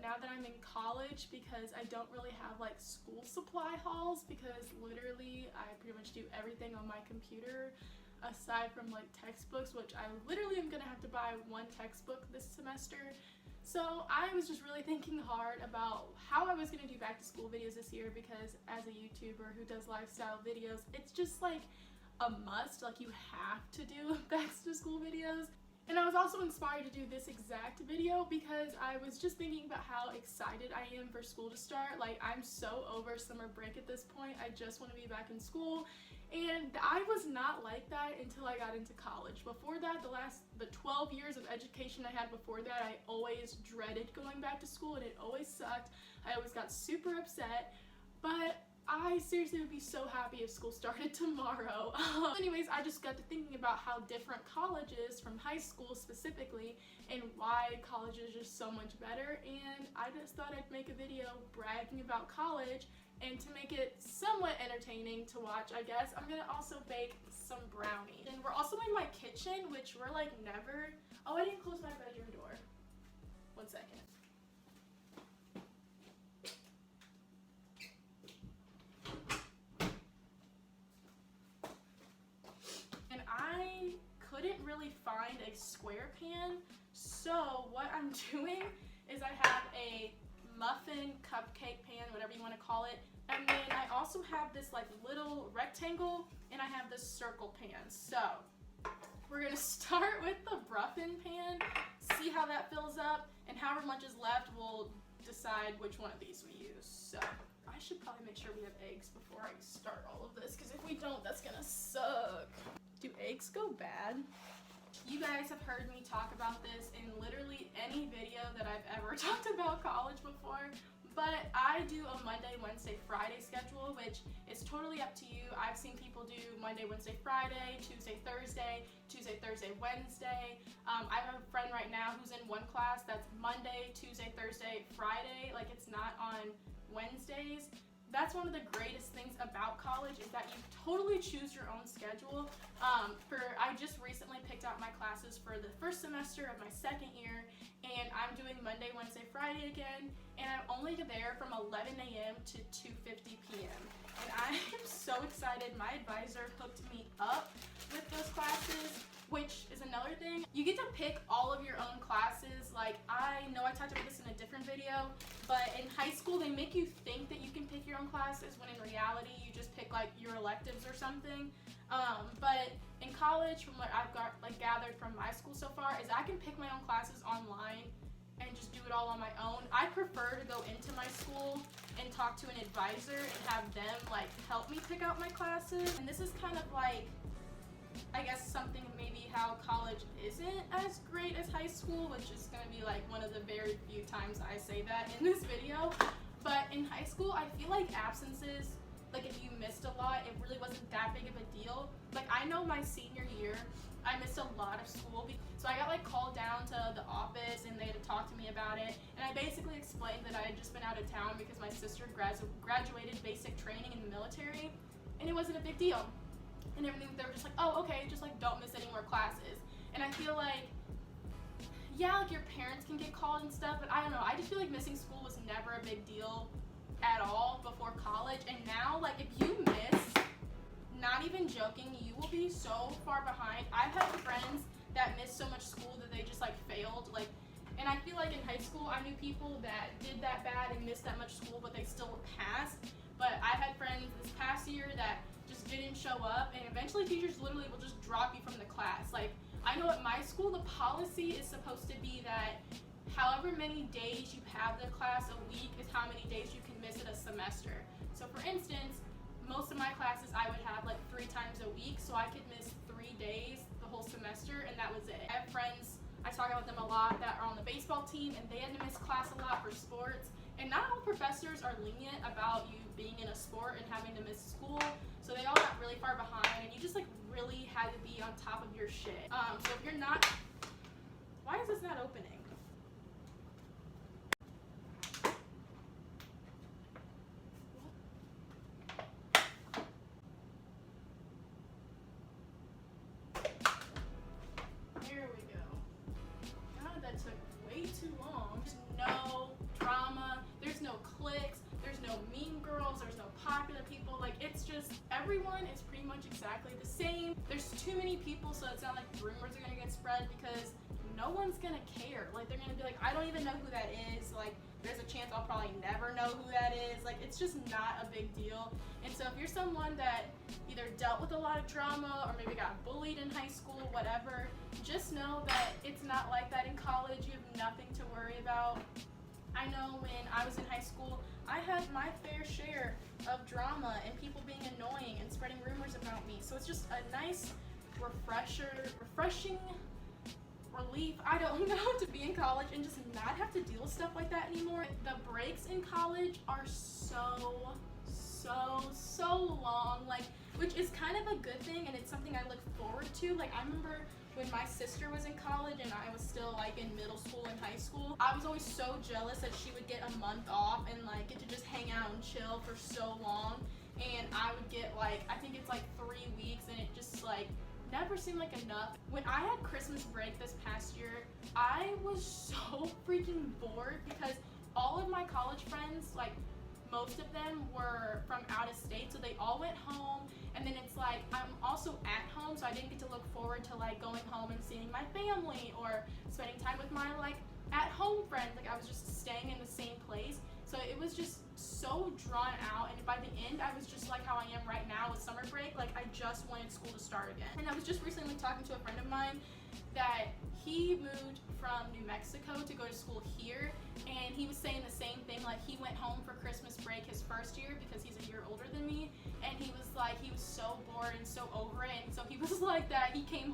now that I'm in college because I don't really have like school supply hauls, because literally I pretty much do everything on my computer aside from like textbooks, which I literally am gonna have to buy one textbook this semester. So I was just really thinking hard about how I was gonna do back to school videos this year, because as a YouTuber who does lifestyle videos, it's just like a must, like you have to do back to school videos. And I was also inspired to do this exact video because I was just thinking about how excited I am for school to start. Like, I'm so over summer break at this point. I just want to be back in school. And I was not like that until I got into college. Before that, the 12 years of education I had before that, I always dreaded going back to school and it always sucked. I always got super upset. But I seriously would be so happy if school started tomorrow. Anyways, I just got to thinking about how different college is from high school specifically, and why college is just so much better, and I just thought I'd make a video bragging about college, and to make it somewhat entertaining to watch, I guess, I'm gonna also bake some brownies. And we're also in my kitchen, which we're like never... Oh, I didn't close my bedroom door. 1 second. I couldn't really find a square pan, so what I'm doing is I have a muffin cupcake pan, whatever you want to call it, and then I also have this like little rectangle, and I have this circle pan. So we're gonna start with the muffin pan, see how that fills up, and however much is left we'll decide which one of these we use. So I should probably make sure we have eggs before I start all of this, because if we don't, that's gonna suck. Do eggs go bad? You guys have heard me talk about this in literally any video that I've ever talked about college before, but I do a Monday, Wednesday, Friday schedule, which is totally up to you. I've seen people do Monday, Wednesday, Friday, Tuesday, Thursday, Wednesday. I have a friend right now who's in one class that's Monday, Tuesday, Thursday, Friday. Like, it's not on Wednesdays. That's one of the greatest things about college, is that you totally choose your own schedule. I just recently picked out my classes for the first semester of my second year, and I'm doing Monday, Wednesday, Friday again, and I'm only there from 11 a.m. to 2:50 p.m. And I am so excited. My advisor hooked me up with those classes, which is another thing. You get to pick all of your own classes. Like, I know I talked about this in a different video, but in high school they make you think that you can pick your own classes, when in reality you just pick like your electives or something. But in college, from what I've gathered from my school so far, is I can pick my own classes online and just do it all on my own. I prefer to go into my school and talk to an advisor and have them like help me pick out my classes. And this is kind of like, I guess, something maybe how college isn't as great as high school, which is going to be like one of the very few times I say that in this video. But in high school, I feel like absences, like if you missed a lot, it really wasn't that big of a deal. Like, I know my senior year, I missed a lot of school, so I got like called down to the office and they had to talk to me about it, and I basically explained that I had just been out of town because my sister graduated basic training in the military, and it wasn't a big deal. And everything, they were just like, oh, okay, just like don't miss any more classes. And I feel like, yeah, like your parents can get called and stuff, but I don't know, I just feel like missing school was never a big deal at all before college. And now, like, if you miss, not even joking, you will be so far behind. I've had friends that missed so much school that they just like failed, like, and I feel like in high school I knew people that did that bad and missed that much school, but they still passed. But I had friends this past year that just didn't show up, and eventually teachers literally will just drop you from the class. Like, I know at my school the policy is supposed to be that however many days you have the class a week is how many days you can miss it a semester. So for instance, most of my classes I would have like 3 times a week, so I could miss 3 days the whole semester, and that was it. I have friends, I talk about them a lot, that are on the baseball team, and they had to miss class a lot for sports. And not all professors are lenient about you being in a sport and having to miss school, so they all got really far behind, and you just like really had to be on top of your shit. So if you're not, why is this not opening? There we go. God, that took way too long. Just no drama. popular people. Like, it's just, everyone is pretty much exactly the same. There's too many people, so it's not like rumors are gonna get spread because no one's gonna care. Like, they're gonna be like, I don't even know who that is. Like, there's a chance I'll probably never know who that is. Like, it's just not a big deal. And so if you're someone that either dealt with a lot of drama or maybe got bullied in high school, whatever, just know that it's not like that in college. You have nothing to worry about. I know when I was in high school, I had my fair share of drama and people being annoying and spreading rumors about me. So it's just a nice refreshing relief, I don't know, to be in college and just not have to deal with stuff like that anymore. The breaks in college are so long, like, which is kind of a good thing, and it's something I look forward to. Like, I remember when my sister was in college and I was still like in middle school and high school, I was always so jealous that she would get a month off and like get to just hang out and chill for so long, and I would get like, I think it's like 3 weeks, and it just like never seemed like enough. When I had Christmas break this past year, I was so freaking bored because all of my college friends, like most of them were from out of state, so they all went home, and then it's like I'm also at home, so I didn't get to look forward to like going home and seeing my family or spending time with my like at home friends. Like, I was just staying in the same place, so it was just so drawn out, and by the end I was just like how I am right now with summer break. Like, I just wanted school to start again. And I was just recently talking to a friend of mine that he moved from New Mexico to go to school here, and he was saying the same thing. Like, he went home for Christmas break his first year because he's a year older than me, and he was like, he was so bored and so over it, and so he was like that he came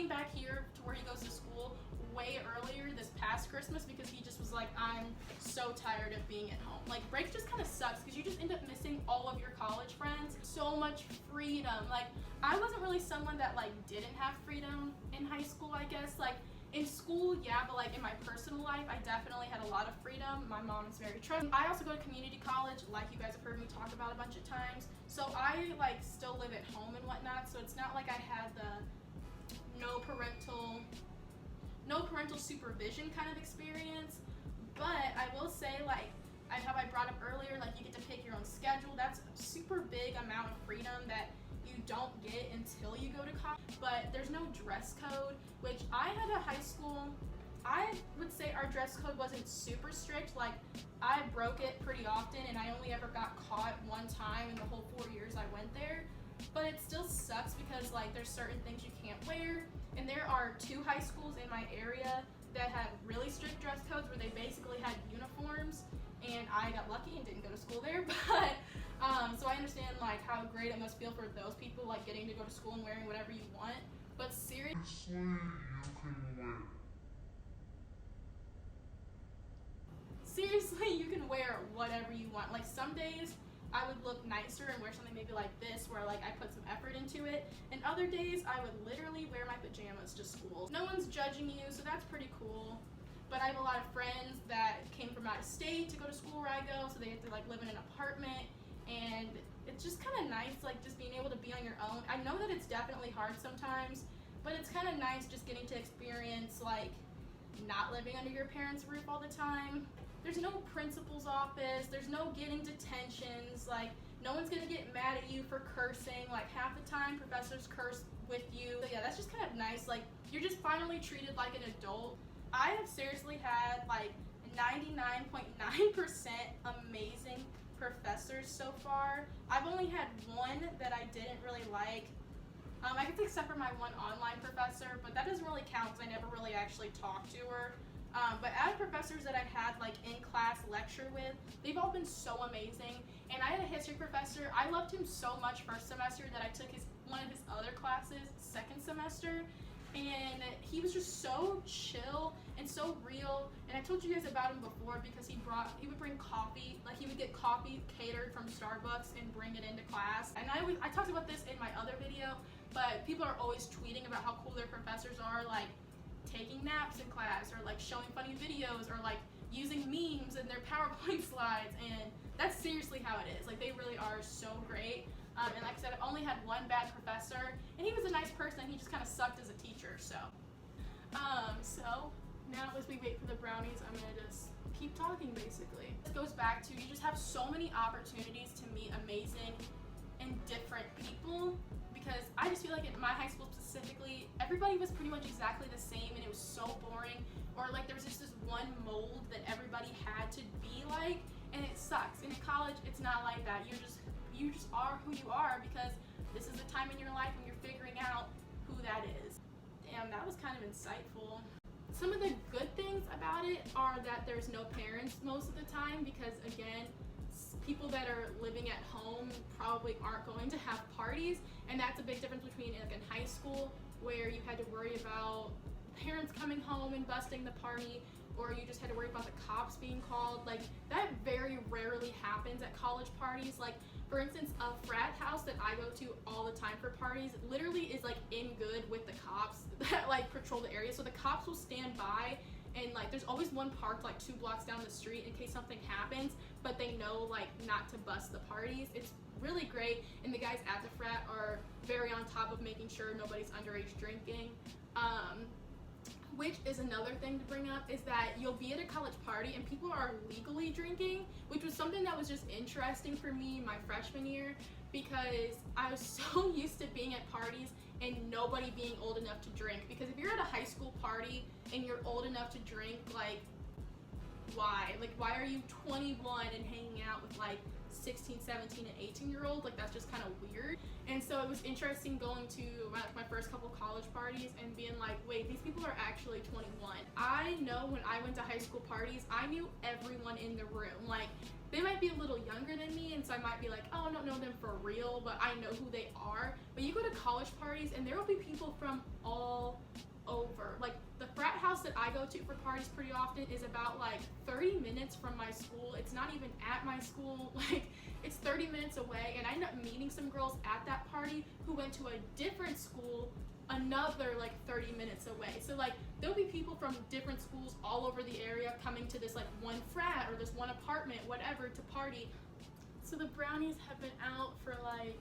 back here to where he goes to school way earlier this past Christmas because he just was like, I'm so tired of being at home. Like, break just kind of sucks because you just end up missing all of your college friends. So much freedom. Like, I wasn't really someone that like didn't have freedom in high school, I guess. Like, in school, yeah, but like in my personal life, I definitely had a lot of freedom. My mom is very trusting. I also go to community college, like you guys have heard me talk about a bunch of times. So I like still live at home and whatnot, so it's not like I had the no parental supervision kind of experience. But I will say, like, how I brought up earlier, like, you get to pick your own schedule. That's a super big amount of freedom that you don't get until you go to college. But there's no dress code, which I had a high school, I would say our dress code wasn't super strict. Like, I broke it pretty often, and I only ever got caught one time in the whole 4 years I went there. But it still sucks because like there's certain things you can't wear, and there are 2 high schools in my area that had really strict dress codes where they basically had uniforms, and I got lucky and didn't go to school there. But so I understand like how great it must feel for those people, like getting to go to school and wearing whatever you want. But seriously, you can wear whatever you want. Like, some days I would look nicer and wear something maybe like this, where like I put some effort into it, and other days I would literally wear my pajamas to school. No one's judging you, so that's pretty cool. But I have a lot of friends that came from out of state to go to school where I go, so they have to like live in an apartment, and it's just kind of nice, like just being able to be on your own. I know that it's definitely hard sometimes, but it's kind of nice just getting to experience like not living under your parents' roof all the time. There's no principal's office, there's no getting detentions, like no one's gonna get mad at you for cursing. Like, half the time professors curse with you. So yeah, that's just kind of nice. Like, you're just finally treated like an adult. I have seriously had like 99.9% amazing professors so far. I've only had one that I didn't really like. I guess except for my one online professor, but that doesn't really count because I never really actually talked to her. But out of professors that I've had like in class lecture with, they've all been so amazing. And I had a history professor. I loved him so much first semester that I took one of his other classes second semester, and he was just so chill and so real. And I told you guys about him before because he would bring coffee, like he would get coffee catered from Starbucks and bring it into class. And I talked about this in my other video, but people are always tweeting about how cool their professors are, like taking naps in class, or like showing funny videos, or like using memes in their PowerPoint slides, and that's seriously how it is. Like, they really are so great. And like I said, I've only had one bad professor, and he was a nice person. He just kind of sucked as a teacher. So now as we wait for the brownies, I'm gonna just keep talking basically. It goes back to, you just have so many opportunities to meet amazing amazing and different people, because I just feel like in my high school specifically, everybody was pretty much exactly the same, and it was so boring, or like there was just this one mold that everybody had to be like, and it sucks. And in college, it's not like that. You just are who you are, because this is the time in your life when you're figuring out who that is. Damn, that was kind of insightful. Some of the good things about it are that there's no parents most of the time, because again, people that are living at home probably aren't going to have parties, and that's a big difference between like in high school, where you had to worry about parents coming home and busting the party, or you just had to worry about the cops being called. Like, that very rarely happens at college parties. Like, for instance, a frat house that I go to all the time for parties literally is like in good with the cops that like patrol the area. So the cops will stand by, and like there's always one parked like 2 blocks down the street in case something happens, but they know like not to bust the parties. It's really great, and the guys at the frat are very on top of making sure nobody's underage drinking. Which is another thing to bring up, is that you'll be at a college party and people are legally drinking, which was something that was just interesting for me my freshman year, because I was so used to being at parties and nobody being old enough to drink. Because if you're at a high school party and you're old enough to drink, like, why? Like, why are you 21 and hanging out with like 16, 17, and 18-year-old? Like, that's just kind of weird. And so it was interesting going to my first couple college parties and being like, wait, these people are actually 21. I know when I went to high school parties, I knew everyone in the room. Like, they might be a little younger than me, and so I might be like, oh, I don't know them for real, but I know who they are. But you go to college parties and there will be people from all over. Like, the frat house that I go to for parties pretty often is about like 30 minutes from my school. It's not even at my school. Like, it's 30 minutes away, and I end up meeting some girls at that party who went to a different school another like 30 minutes away. So like, there'll be people from different schools all over the area coming to this like one frat or this one apartment, whatever, to party. So the brownies have been out for like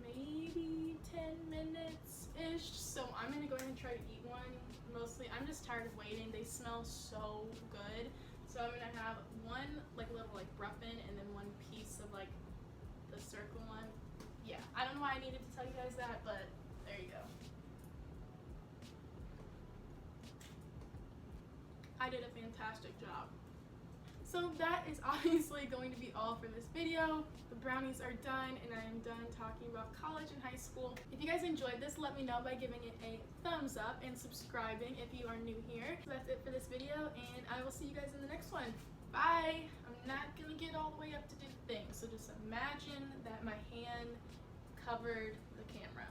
maybe 10 minutes-ish, so I'm gonna go ahead and try to eat one. Mostly, I'm just tired of waiting. They smell so good. So I'm gonna have one like little like ruffin and then one piece of like the circle one. Yeah, I don't know why I needed to tell you guys that, but there you go. I did a fantastic job. So that is obviously going to be all for this video. The brownies are done, and I am done talking about college and high school. If you guys enjoyed this, let me know by giving it a thumbs up and subscribing if you are new here. So that's it for this video, and I will see you guys in the next one. Bye! I'm not gonna get all the way up to do the thing, so just imagine that my hand covered the camera.